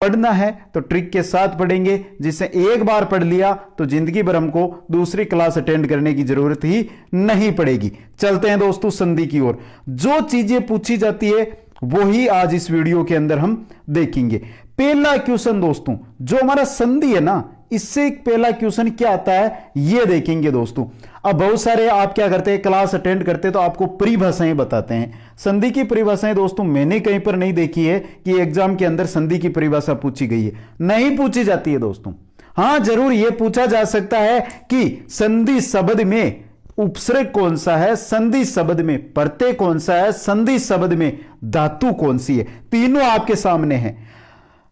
पढ़ना है तो ट्रिक के साथ पढ़ेंगे, जिससे एक बार पढ़ लिया तो जिंदगी भर हमको दूसरी क्लास अटेंड करने की जरूरत ही नहीं पड़ेगी। चलते हैं दोस्तों संधि की ओर। जो चीजें पूछी जाती है वो ही आज इस वीडियो के अंदर हम देखेंगे। पहला क्वेश्चन दोस्तों, जो हमारा संधि है ना, इससे पहला क्वेश्चन क्या आता है ये देखेंगे दोस्तों। अब बहुत सारे आप क्या करते हैं, क्लास अटेंड करते तो आपको परिभाषाएं बताते हैं। संधि की परिभाषाएं दोस्तों मैंने कहीं पर नहीं देखी है कि एग्जाम के अंदर संधि की परिभाषा पूछी गई है, नहीं पूछी जाती है दोस्तों। हां जरूर यह पूछा जा सकता है कि संधि शब्द में उपसर्ग कौन सा है, संधि शब्द में प्रत्यय कौन सा है, संधि शब्द में धातु कौन सी है। तीनों आपके सामने है।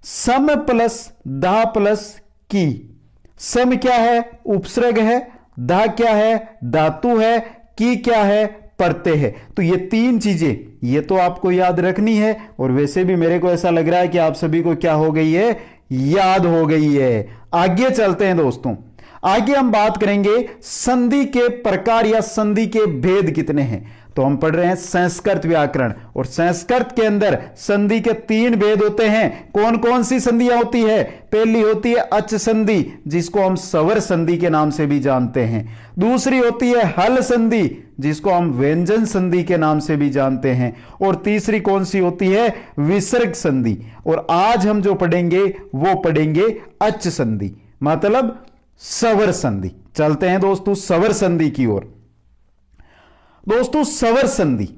सम प्लस दा प्लस की। सम क्या है, उपसर्ग है। दा क्या है, धातु है। की क्या है, प्रत्यय है। तो ये तीन चीजें ये तो आपको याद रखनी है। और वैसे भी मेरे को ऐसा लग रहा है कि आप सभी को क्या हो गई है, याद हो गई है। आगे चलते हैं दोस्तों। आगे हम बात करेंगे संधि के प्रकार या संधि के भेद कितने हैं। तो हम पढ़ रहे हैं संस्कृत व्याकरण, और संस्कृत के अंदर संधि के तीन भेद होते हैं। कौन कौन सी संधियां होती है? पहली होती है अच संधि, जिसको हम स्वर संधि के नाम से भी जानते हैं। दूसरी होती है हल संधि, जिसको हम व्यंजन संधि के नाम से भी जानते हैं। और तीसरी कौन सी होती है? विसर्ग संधि। और आज हम जो पढ़ेंगे वो पढ़ेंगे अच संधि, मतलब स्वर संधि। चलते हैं दोस्तों स्वर संधि की ओर। दोस्तों स्वर संधि,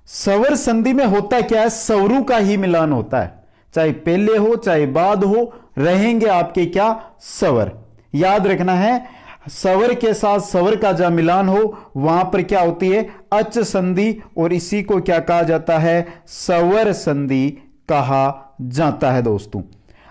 स्वर संधि में होता क्या है, स्वरों का ही मिलान होता है। चाहे पहले हो चाहे बाद हो, रहेंगे आपके क्या, स्वर। याद रखना है, स्वर के साथ स्वर का जहां मिलान हो वहां पर क्या होती है, अच संधि। और इसी को क्या कहा जाता है, स्वर संधि कहा जाता है दोस्तों।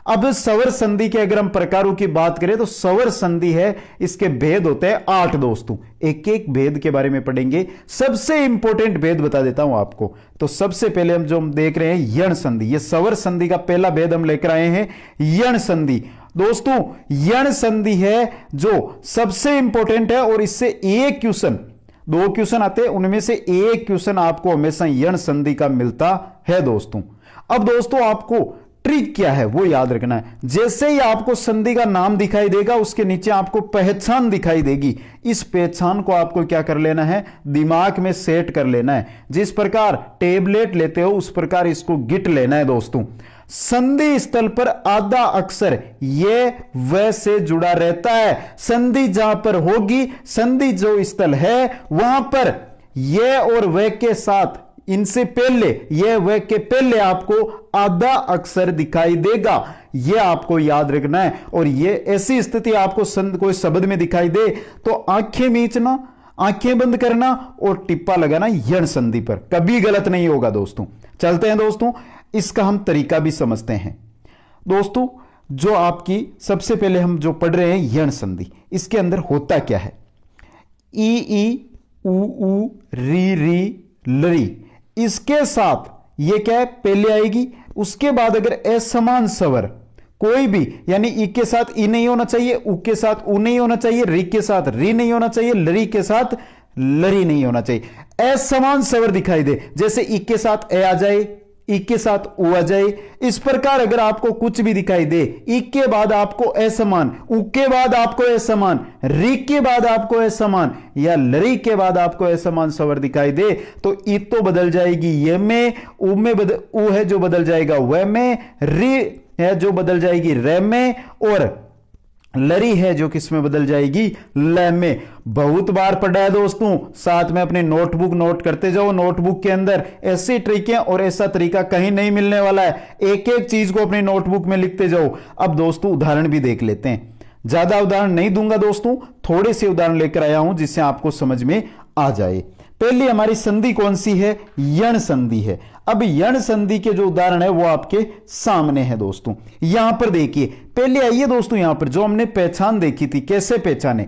अब स्वर संधि के अगर हम प्रकारों की बात करें तो स्वर संधि है, इसके भेद होते हैं 8 दोस्तों। एक एक भेद के बारे में पढ़ेंगे। सबसे इंपॉर्टेंट भेद बता देता हूं आपको। तो सबसे पहले हम जो देख रहे हैं यण संधि, ये स्वर संधि का पहला भेद हम लेकर आए हैं, यण संधि। दोस्तों यण संधि है जो सबसे इंपॉर्टेंट है, और इससे एक क्वेश्चन, 2 क्वेश्चन आते हैं, उनमें से एक क्वेश्चन आपको हमेशा यण संधि का मिलता है दोस्तों। अब दोस्तों आपको ट्रिक क्या है वो याद रखना है। जैसे ही आपको संधि का नाम दिखाई देगा, उसके नीचे आपको पहचान दिखाई देगी। इस पहचान को आपको क्या कर लेना है, दिमाग में सेट कर लेना है। जिस प्रकार टेबलेट लेते हो उस प्रकार इसको गिट लेना है दोस्तों। संधि स्थल पर आधा अक्षर ये व से जुड़ा रहता है। संधि जहां पर होगी, संधि जो स्थल है वहां पर ये और व के साथ, इनसे पहले, यह व के पहले आपको आधा अक्षर दिखाई देगा। यह आपको याद रखना है। और यह ऐसी स्थिति आपको कोई शब्द में दिखाई दे तो आंखें मीचना, आंखें बंद करना और टिप्पा लगाना यण संधि पर, कभी गलत नहीं होगा दोस्तों। चलते हैं दोस्तों, इसका हम तरीका भी समझते हैं दोस्तों। जो आपकी सबसे पहले हम जो पढ़ रहे हैं यण संधि, इसके अंदर होता क्या है, ई ई उ री री लरी, इसके साथ ये क्या है, पहले आएगी। उसके बाद अगर असमान स्वर कोई भी, यानी ई के साथ ई नहीं होना चाहिए, उ के साथ उ नहीं होना चाहिए, री के साथ री नहीं होना चाहिए, लरी के साथ लरी नहीं होना चाहिए। असमान स्वर दिखाई दे, जैसे ई के साथ ए आ जाए, ई के साथ उ आ जाए, इस प्रकार अगर आपको कुछ भी दिखाई दे, ई के बाद आपको असमान, उ के बाद आपको असमान, री के बाद आपको असमान, या लरी के बाद आपको असमान स्वर दिखाई दे, तो ई तो बदल जाएगी ये में, उ में उ है जो बदल जाएगा वह में, री है जो बदल जाएगी रे में, और लरी है जो किस में बदल जाएगी, ल में। बहुत बार पढ़ा है दोस्तों, साथ में अपने नोटबुक नोट करते जाओ। नोटबुक के अंदर ऐसी ट्रिकें और ऐसा तरीका कहीं नहीं मिलने वाला है। एक एक चीज को अपनी नोटबुक में लिखते जाओ। अब दोस्तों उदाहरण भी देख लेते हैं। ज्यादा उदाहरण नहीं दूंगा दोस्तों, थोड़े से उदाहरण लेकर आया हूं जिससे आपको समझ में आ जाए। पहली हमारी संधि कौन सी है, यण संधि है। अब यण संधि के जो उदाहरण है वो आपके सामने है दोस्तों। यहां पर देखिए, पहले आइए दोस्तों, यहां पर जो हमने पहचान देखी थी, कैसे पहचाने,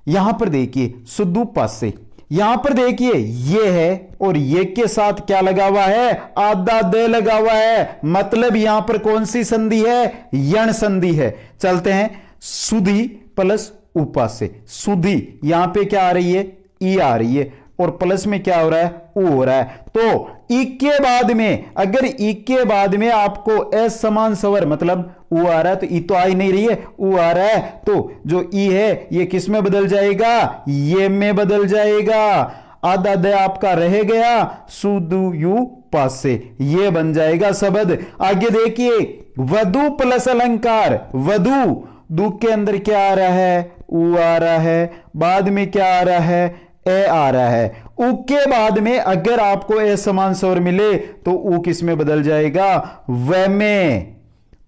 यहां पर देखिए सुद्धू पासे, यहां पर देखिए ये है, और ये के साथ क्या लगा हुआ है, आधा दे लगा हुआ है, मतलब यहां पर कौन सी संधि है, यण संधि है। चलते हैं, सुधी प्लस उपासे, सुधी यहां पे क्या आ रही है, ई आ रही है, और प्लस में क्या हो रहा है, ऊ हो रहा है। तो ई के बाद में, अगर ई के बाद में आपको एस समान स्वर मतलब ऊ आ रहा है, तो ई तो आ ही नहीं रही है, ऊ आ रहा है, तो जो ई है ये किस में बदल जाएगा, ये में बदल जाएगा। आधा द आपका रह गया, सुदु यू पासे, ये बन जाएगा शब्द। आगे देखिए, वधु प्लस अलंकार, वधु, दु के अंदर क्या आ रहा है, ऊ आ रहा है, बाद में क्या आ रहा है, ए आ रहा है। ऊ के बाद में अगर आपको ए समान स्वर मिले तो ऊ किस में बदल जाएगा, व में।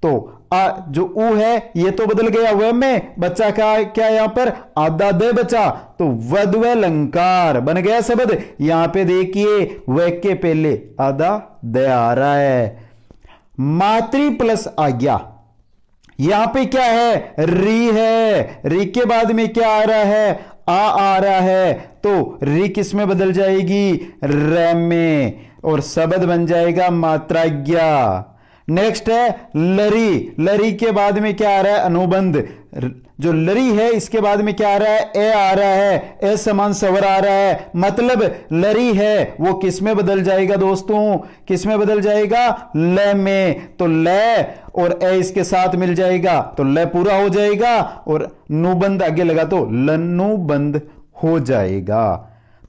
तो जो ऊ है ये तो बदल गया व में, बच्चा क्या यहां पर आधा द बचा, तो वध अलंकार बन गया शब्द। यहां पे देखिए व के पहले आधा द आ रहा है। मातृ प्लस आज्ञा, यहां पे क्या है, री है, री के बाद में क्या आ रहा है, आ रहा है, तो री किस में बदल जाएगी, र में, और शब्द बन जाएगा मात्राज्ञा। नेक्स्ट है लरी, लरी के बाद में क्या आ रहा है, अनुबंध, जो लरी है इसके बाद में क्या आ रहा है, ए आ रहा है, ए समान स्वर आ रहा है, मतलब लरी है वो किस में बदल जाएगा दोस्तों, किस में बदल जाएगा, ल में। तो ल और ए इसके साथ मिल जाएगा तो ल पूरा हो जाएगा, और नुबंध आगे लगा तो लनुबंध हो जाएगा।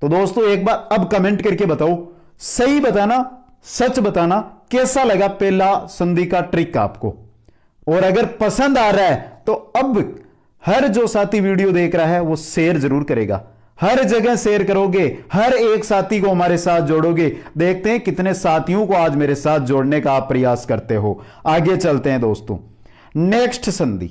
तो दोस्तों एक बार अब कमेंट करके बताओ, सही बताना, सच बताना, कैसा लगा पहला संधि का ट्रिक आपको। और अगर पसंद आ रहा है तो अब हर जो साथी वीडियो देख रहा है वो शेयर जरूर करेगा, हर जगह शेयर करोगे, हर एक साथी को हमारे साथ जोड़ोगे। देखते हैं कितने साथियों को आज मेरे साथ जोड़ने का आप प्रयास करते हो। आगे चलते हैं दोस्तों, नेक्स्ट संधि।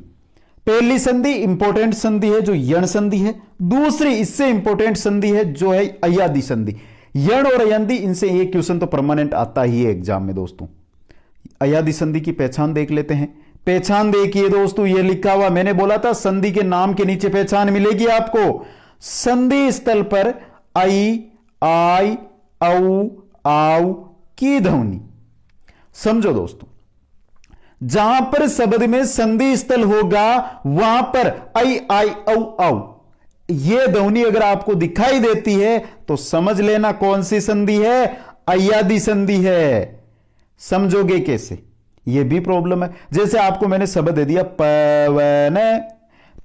पहली संधि इंपॉर्टेंट संधि है जो यण संधि है, दूसरी इससे इंपॉर्टेंट संधि है जो है अयादि संधि। यण और अयंदी, इनसे एक क्वेश्चन तो परमानेंट आता ही है एग्जाम में दोस्तों। अयादि संधि की पहचान देख लेते हैं। पहचान देखिए दोस्तों, ये लिखा हुआ, मैंने बोला था संधि के नाम के नीचे पहचान मिलेगी आपको। संधि स्थल पर आई, आई, औ, आउ की ध्वनि। समझो दोस्तों, जहां पर शब्द में संधि स्थल होगा वहां पर आई, आई, औ, आउ ये ध्वनि अगर आपको दिखाई देती है तो समझ लेना कौन सी संधि है, अयादि संधि है। समझोगे कैसे, ये भी प्रॉब्लम है। जैसे आपको मैंने शब्द दे दिया पवन,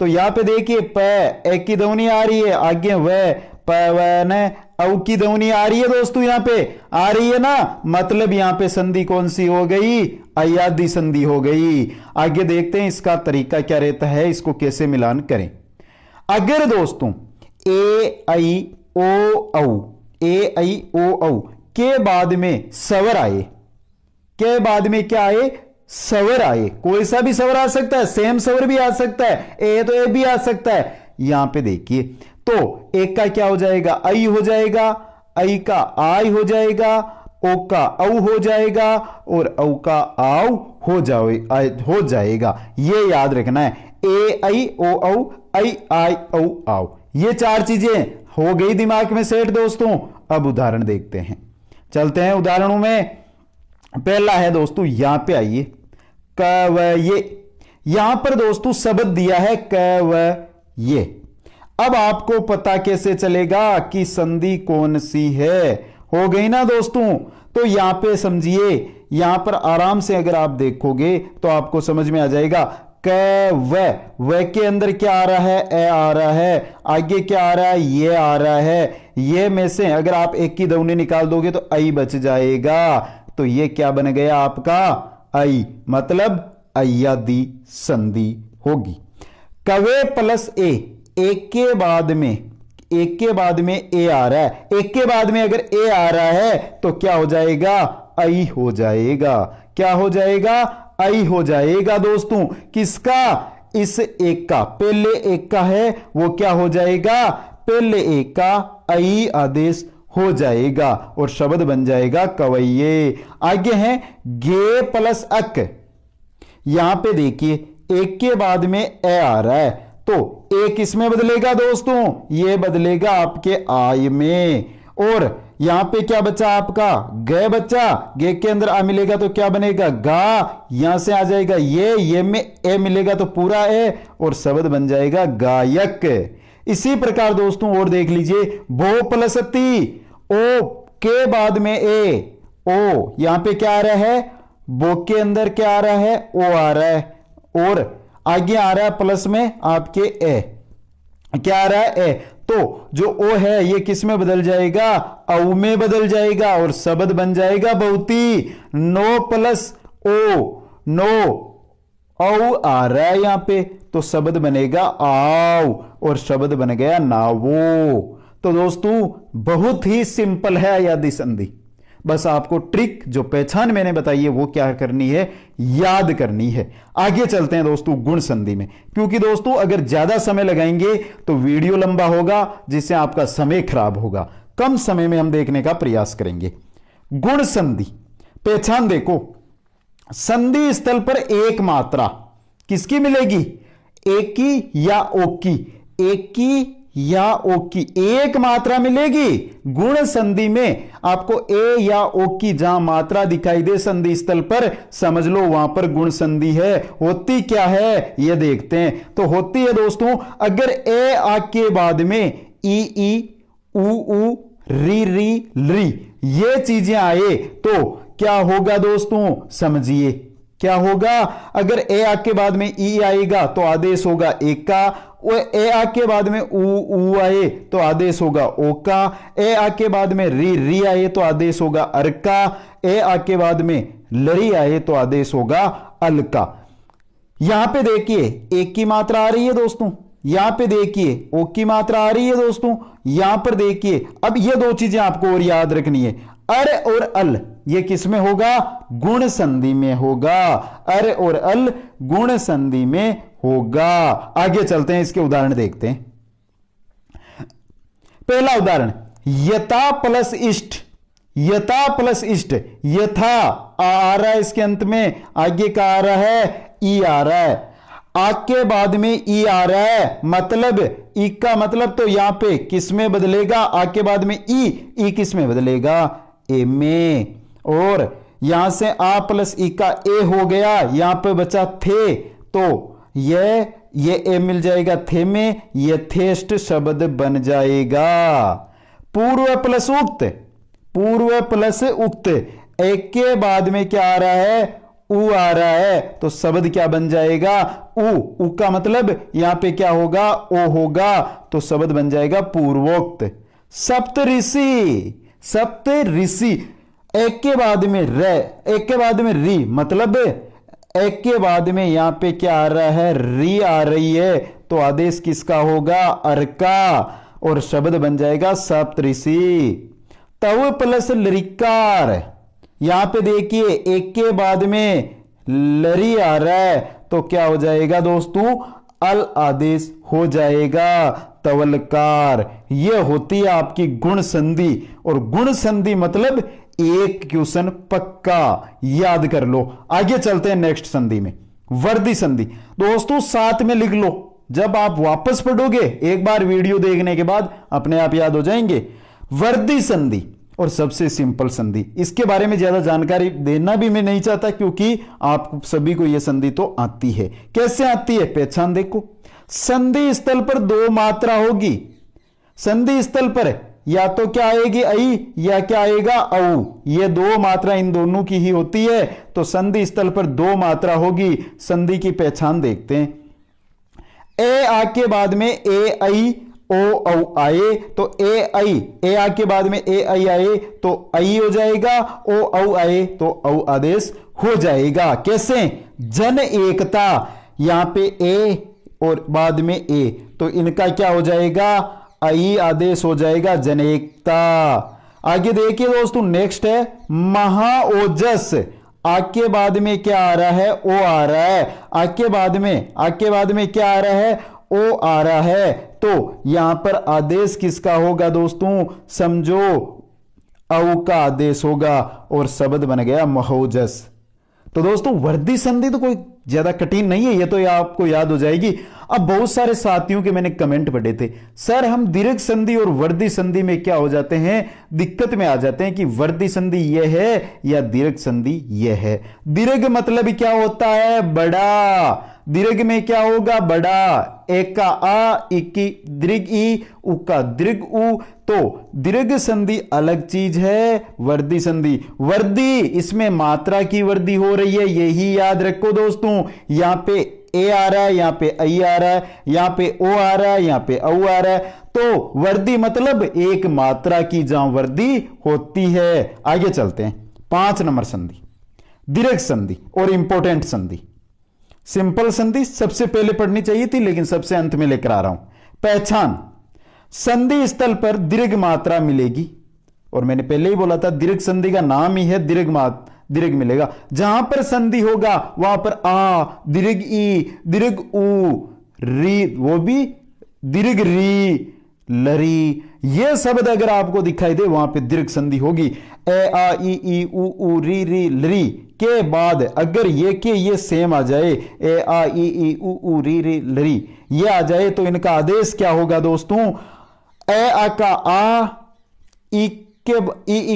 तो यहां पे देखिए प एक की ध्वनि आ रही है, आगे व पवन, औ की ध्वनि आ रही है दोस्तों, यहां पे आ रही है ना, मतलब यहां पे संधि कौन सी हो गई, अयादि संधि हो गई। आगे देखते हैं इसका तरीका क्या रहता है, इसको कैसे मिलान करें। अगर दोस्तों ए आई ओ औ, ए आई ओ औ के बाद में स्वर आए, के बाद में क्या आए, स्वर आए, कोई सा भी स्वर आ सकता है, सेम स्वर भी आ सकता है, ए तो ए भी आ सकता है। यहां पे देखिए, तो एक का क्या हो जाएगा, आई हो जाएगा, आई का आई हो जाएगा, ओ का औ हो जाएगा, और औ का आउ हो जाएगा। ये याद रखना है, ए आई ओ औ, आई आई औ आउ, ये चार चीजें हो गई दिमाग में सेट दोस्तों। अब उदाहरण देखते हैं, चलते हैं उदाहरणों में। पहला है दोस्तों, यहां पे आइए, क व ये, यहां पर दोस्तों शब्द दिया है क व ये। अब आपको पता कैसे चलेगा कि संधि कौन सी है, हो गई ना दोस्तों। तो यहां पे समझिए, यहां पर आराम से अगर आप देखोगे तो आपको समझ में आ जाएगा। क व के अंदर क्या आ रहा है, ए आ रहा है, आगे क्या आ रहा है, ये आ रहा है। ये में से अगर आप एक की ध्वनि निकाल दोगे तो आई बच जाएगा, तो ये क्या बन गया आपका, आई, मतलब अयादि संधि होगी। कवे प्लस ए, एक के बाद में, एक के बाद में ए आ रहा है, एक के बाद में अगर ए आ रहा है तो क्या हो जाएगा, आई हो जाएगा। क्या हो जाएगा, आई हो जाएगा दोस्तों। किसका, इस एक का, पहले एक का है वो क्या हो जाएगा, पहले एक का आई आदेश हो जाएगा और शब्द बन जाएगा कवैये। आगे है गे प्लस अक, यहां पे देखिए एक के बाद में ए आ रहा है, तो एक इसमें बदलेगा दोस्तों, ये बदलेगा आपके आय में। और यहां पे क्या बचा आपका, ग बचा, गे के अंदर आ मिलेगा तो क्या बनेगा, गा, यहां से आ जाएगा ये में ए मिलेगा तो पूरा ए, और शब्द बन जाएगा गायक। इसी प्रकार दोस्तों और देख लीजिए, भो प्लस ती, ओ के बाद में ए, ओ, यहां पे क्या आ रहा है, बो के अंदर क्या आ रहा है, ओ आ रहा है, और आगे आ रहा है प्लस में आपके ए, क्या आ रहा है, ए। तो जो ओ है ये किस में बदल जाएगा, औ में बदल जाएगा, और शब्द बन जाएगा बहुती। नो प्लस ओ, नो, औ आ रहा है यहां पे, तो शब्द बनेगा आओ, और शब्द बन गया नावो। तो दोस्तों बहुत ही सिंपल है अयादी संधि, बस आपको ट्रिक जो पहचान मैंने बताई है वो क्या करनी है, याद करनी है। आगे चलते हैं दोस्तों गुण संधि में, क्योंकि दोस्तों अगर ज्यादा समय लगाएंगे तो वीडियो लंबा होगा, जिससे आपका समय खराब होगा। कम समय में हम देखने का प्रयास करेंगे। गुण संधि पहचान देखो, संधि स्थल पर एक मात्रा किसकी मिलेगी, एक की या ओ की, एक की या ओ की एक मात्रा मिलेगी। गुण संधि में आपको ए या ओ की जहां मात्रा दिखाई दे संधि स्थल पर, समझ लो वहां पर गुण संधि है। होती क्या है ये देखते हैं। तो होती है दोस्तों, अगर ए आ के बाद में ई उ री री ये चीजें आए तो क्या होगा दोस्तों, समझिए क्या होगा। अगर ए आ के बाद में ई आएगा तो आदेश होगा एक का, ए आ के बाद में उ आए तो आदेश होगा ओ का, ए आ के बाद में री आए तो आदेश होगा अर का, ए आ के बाद में लरी आए तो आदेश होगा अल का। यहां पे देखिए एक की मात्रा आ रही है दोस्तों, यहां पे देखिए ओ की मात्रा आ रही है दोस्तों, यहां पर देखिए। अब ये दो चीजें आपको और याद रखनी है, अर और अल ये किस में होगा, गुण संधि में होगा। अर और अल गुण संधि में होगा। आगे चलते हैं, इसके उदाहरण देखते हैं। पहला उदाहरण, यथा प्लस इष्ट, यथा प्लस इष्ट, यथा आ रहा है इसके अंत में, आगे का आ रहा है ई आ रहा है, आ के बाद में ई आ रहा है, मतलब ई का मतलब तो यहां पे किस में बदलेगा, आ के बाद में ई किस में बदलेगा, ए में। और यहां से आ प्लस ई का ए हो गया, यहां पे बचा थे, तो ये ए मिल जाएगा थे में, यथेष्ट शब्द बन जाएगा। पूर्व प्लस उक्त, पूर्व प्लस उक्त, एक के बाद में क्या आ रहा है, उ आ रहा है, तो शब्द क्या बन जाएगा, उ का मतलब यहां पे क्या होगा, ओ होगा, तो शब्द बन जाएगा पूर्वोक्त। सप्त ऋषि, सप्त ऋषि, एक के बाद में र, एक के बाद में री, मतलब एक के बाद में यहां पे क्या आ रहा है, री आ रही है, तो आदेश किसका होगा, अर का, और शब्द बन जाएगा सप्तऋषि। तव प्लस लरिकार, यहां पे देखिए एक के बाद में लरी आ रहा है, तो क्या हो जाएगा दोस्तों, अल आदेश हो जाएगा, तवलकार। यह होती है आपकी गुण संधि, और गुण संधि मतलब एक क्वेश्चन पक्का याद कर लो। आगे चलते हैं नेक्स्ट संधि में, वर्दी संधि। दोस्तों साथ में लिख लो, जब आप वापस पढ़ोगे एक बार वीडियो देखने के बाद अपने आप याद हो जाएंगे। वर्दी संधि और सबसे सिंपल संधि, इसके बारे में ज्यादा जानकारी देना भी मैं नहीं चाहता, क्योंकि आप सभी को यह संधि तो आती है। कैसे आती है पहचान देखो, संधि स्थल पर दो मात्रा होगी, संधि स्थल पर या तो क्या आएगी आई, या क्या आएगा औ, ये दो मात्रा इन दोनों की ही होती है। तो संधि स्थल पर दो मात्रा होगी। संधि की पहचान देखते हैं, ए आ के बाद में ए आई ओ औ आए तो ए आई, ए आ के बाद में ए आई आए तो आई हो जाएगा, ओ औ आए तो औ आदेश हो जाएगा। कैसे, जन एकता, यहां पे ए और बाद में ए, तो इनका क्या हो जाएगा, आई आदेश हो जाएगा, जनेकता। आगे देखिए दोस्तों नेक्स्ट है महाओजस, आके बाद में क्या आ रहा है, ओ आ रहा है, आके बाद में क्या आ रहा है, ओ आ रहा है, तो यहां पर आदेश किसका होगा दोस्तों, समझो औ का आदेश होगा, और शब्द बन गया महोजस। तो दोस्तों वर्दी संधि तो कोई ज्यादा कठिन नहीं है, ये तो आपको याद हो जाएगी। अब बहुत सारे साथियों के मैंने कमेंट पढ़े थे, सर हम दीर्घ संधि और वर्दी संधि में क्या हो जाते हैं, दिक्कत में आ जाते हैं कि वर्दी संधि यह है या दीर्घ संधि यह है। दीर्घ मतलब क्या होता है, बड़ा, दीर्घ में क्या होगा, बड़ा, एक का आ, इक की दीर्घ ई, उ का दीर्घ उ, तो दीर्घ संधि अलग चीज है, वर्दी संधि, वर्दी इसमें मात्रा की वृद्धि हो रही है, यही याद रखो दोस्तों। यहां पे ए आ रहा है, यहां पे आई आ रहा है, यहां पे ओ आ रहा है, यहां पे औ आ रहा है, तो वर्दी मतलब एक मात्रा की जहां वृद्धि होती है। आगे चलते हैं, 5 नंबर संधि, दीर्घ संधि और इंपॉर्टेंट संधि। सिंपल संधि सबसे पहले पढ़नी चाहिए थी, लेकिन सबसे अंत में लेकर आ रहा हूं। पहचान, संधि स्थल पर दीर्घ मात्रा मिलेगी, और मैंने पहले ही बोला था दीर्घ संधि का नाम ही है दीर्घ मिलेगा। जहां पर संधि होगा वहां पर आ, दीर्घ ई, दीर्घ ऊ, री, वो भी दीर्घ री, लरी, ये शब्द अगर आपको दिखाई दे वहां पे दीर्घ संधि होगी। ए आ ई ऊ री लरी के बाद अगर ये सेम आ जाए, ए आ ई ऊ री लरी ये आ जाए, तो इनका आदेश क्या होगा दोस्तों? ए आ का आ, ई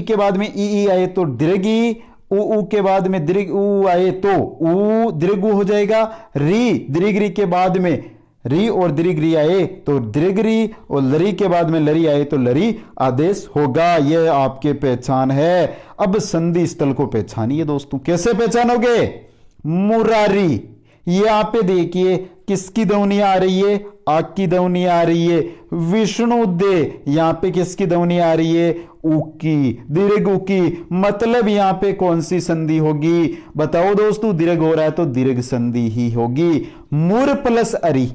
के बाद में ई आए तो दीर्घ ई, ऊ के बाद में दीर्घ ऊ आए तो ऊ दीर्घ ऊ हो जाएगा। री, दीर्घ री के बाद में री और दीर्घ री आए तो दीर्घ री, और लरी के बाद में लरी आए तो लरी आदेश होगा। यह आपके पहचान है। अब संधि स्थल को पहचानिए दोस्तों। कैसे पहचानोगे? मुरारी, यहां पे देखिए किसकी ध्वनि आ रही है? आक की ध्वनि आ रही है। विष्णु दे, यहां पे किसकी ध्वनि आ रही है? उकी, दीर्घ उकी, मतलब यहां पे कौन सी संधि होगी? बताओ दोस्तों, दीर्घ हो रहा है तो दीर्घ संधि ही होगी। मुर प्लस अरी,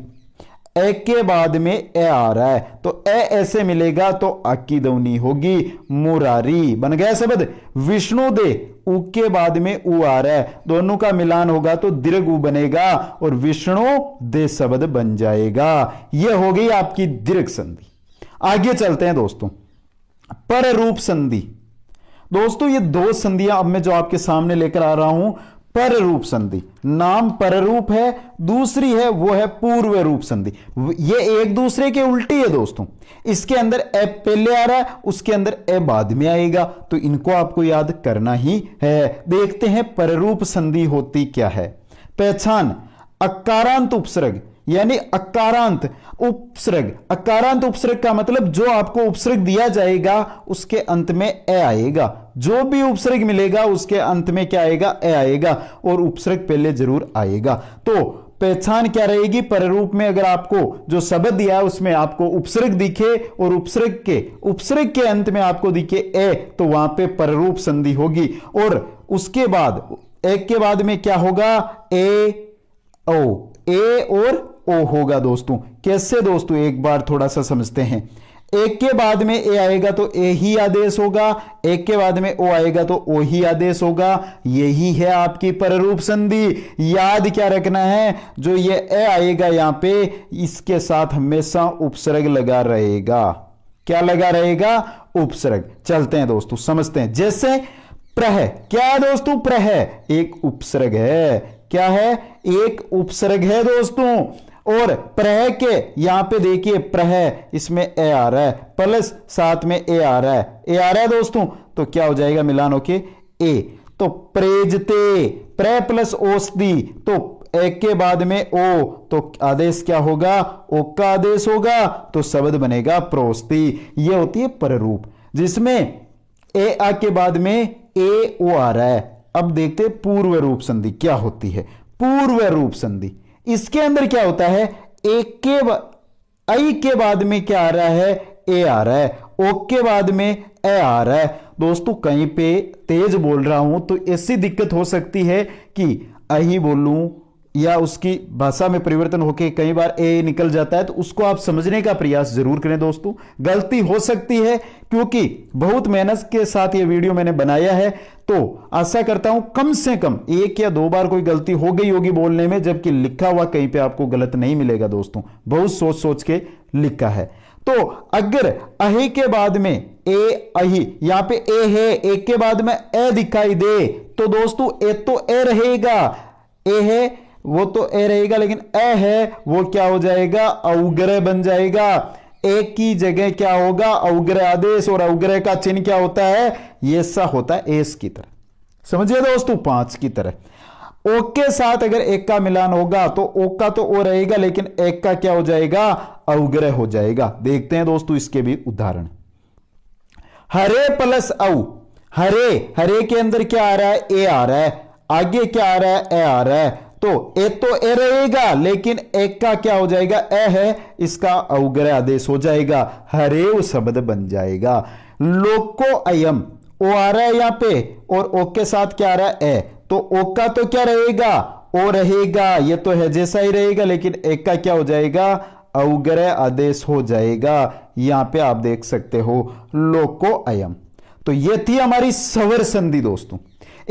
ए के बाद में ए आ रहा है तो ए ऐसे मिलेगा तो आ की ध्वनि होगी। मुरारी बन गया शब्द। विष्णु दे, उ के बाद में उ आ रहा है, दोनों का मिलान होगा तो दीर्घ उ बनेगा और विष्णु दे शब्द बन जाएगा। यह हो गई आपकी दीर्घ संधि। आगे चलते हैं दोस्तों, पररूप संधि। दोस्तों ये 2 संधियां अब मैं जो आपके सामने लेकर आ रहा हूं, पररूप संधि, नाम पररूप है, दूसरी है वो है पूर्व रूप संधि। ये एक दूसरे के उल्टी है दोस्तों। इसके अंदर ए पहले आ रहा है, उसके अंदर ए बाद में आएगा, तो इनको आपको याद करना ही है। देखते हैं पररूप संधि होती क्या है। पहचान, अकारांत उपसर्ग यानी अकारांत उपसर्ग। अकारांत उपसर्ग का मतलब जो आपको उपसर्ग दिया जाएगा उसके अंत में ए आएगा। जो भी उपसर्ग मिलेगा उसके अंत में क्या आएगा? ए आएगा, और उपसर्ग पहले जरूर आएगा। तो पहचान क्या रहेगी पररूप में? अगर आपको जो शब्द दिया है उसमें आपको उपसर्ग दिखे और उपसर्ग के अंत में आपको दिखे ए, तो वहां पे पररूप संधि होगी। और उसके बाद एक के बाद में क्या होगा? ए ओ, ए और ओ होगा दोस्तों। कैसे दोस्तों? एक बार थोड़ा सा समझते हैं। एक के बाद में ए आएगा तो ए ही आदेश होगा, एक के बाद में ओ आएगा तो ओ ही आदेश होगा। यही है आपकी पररूप संधि। याद क्या रखना है? जो ये ए आएगा यहां पे, इसके साथ हमेशा उपसर्ग लगा रहेगा। क्या लगा रहेगा? उपसर्ग। चलते हैं दोस्तों, समझते हैं। जैसे प्रह, क्या है दोस्तों? प्रह एक उपसर्ग है। क्या है? एक उपसर्ग है दोस्तों। और प्रह के यहां पे देखिए प्रह, इसमें ए आ रहा है प्लस साथ में ए आ रहा है, ए आ रहा है दोस्तों, तो क्या हो जाएगा मिलान होके ए। तो प्रेजते, प्र प्लस औषधि, तो एक के बाद में ओ, तो आदेश क्या होगा? ओ का आदेश होगा, तो शब्द बनेगा प्रोस्ति। ये होती है पररूप, जिसमें ए आ के बाद में ए ओ आ रहा है। अब देखते हैं पूर्व रूप संधि क्या होती है। पूर्व रूप संधि, इसके अंदर क्या होता है? एक के आई के बाद में क्या आ रहा है? ए आ रहा है। ओ के बाद में ए आ रहा है। दोस्तों कहीं पे तेज बोल रहा हूं तो ऐसी दिक्कत हो सकती है कि आई बोलूं या उसकी भाषा में परिवर्तन होकर कई बार ए निकल जाता है, तो उसको आप समझने का प्रयास जरूर करें दोस्तों। गलती हो सकती है क्योंकि बहुत मेहनत के साथ ये वीडियो मैंने बनाया है, तो आशा करता हूं कम से कम 1 या 2 बार कोई गलती हो गई होगी बोलने में, जबकि लिखा हुआ कहीं पे आपको गलत नहीं मिलेगा दोस्तों। बहुत सोच सोच के लिखा है। तो अगर अही के बाद में ए अही, यहां पे ए है, एक के बाद में ए दिखाई दे, तो दोस्तों ए तो ए रहेगा, ए है वो तो ए रहेगा, लेकिन ए है वो क्या हो जाएगा? अवग्रह बन जाएगा। एक की जगह क्या होगा? अवग्रह आदेश, और अवग्रह का चिन्ह क्या होता है? ये सा होता है एस की तरह। समझिए दोस्तों, 5 की तरह। ओ के साथ अगर एक का मिलान होगा तो ओ का तो ओ रहेगा, लेकिन एक का क्या हो जाएगा? अवग्रह हो जाएगा। देखते हैं दोस्तों इसके भी उदाहरण। हरे प्लस औ, हरे, हरे के अंदर क्या आ रहा है, ए आ रहा है, आगे क्या आ रहा है, ए आ रहा है, तो ए रहेगा, लेकिन एक का क्या हो जाएगा, ए है, इसका अवग्रह आदेश हो जाएगा, हरेव शब्द बन जाएगा। लोको अयम, ओ आ रहा है यहां पे, और ओ के साथ क्या आ रहा है, ए, तो ओ का तो क्या रहेगा, ओ रहेगा, ये तो है जैसा ही रहेगा, लेकिन एक का क्या हो जाएगा, अवग्रह आदेश हो जाएगा। यहां पे आप देख सकते हो लोको अयम। तो ये थी हमारी स्वर संधि दोस्तों।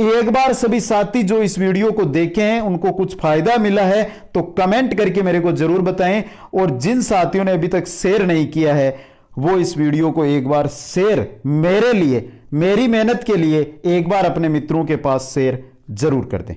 एक बार सभी साथी जो इस वीडियो को देखे हैं उनको कुछ फायदा मिला है तो कमेंट करके मेरे को जरूर बताएं, और जिन साथियों ने अभी तक शेयर नहीं किया है वो इस वीडियो को एक बार शेयर, मेरे लिए, मेरी मेहनत के लिए एक बार अपने मित्रों के पास शेयर जरूर कर दें।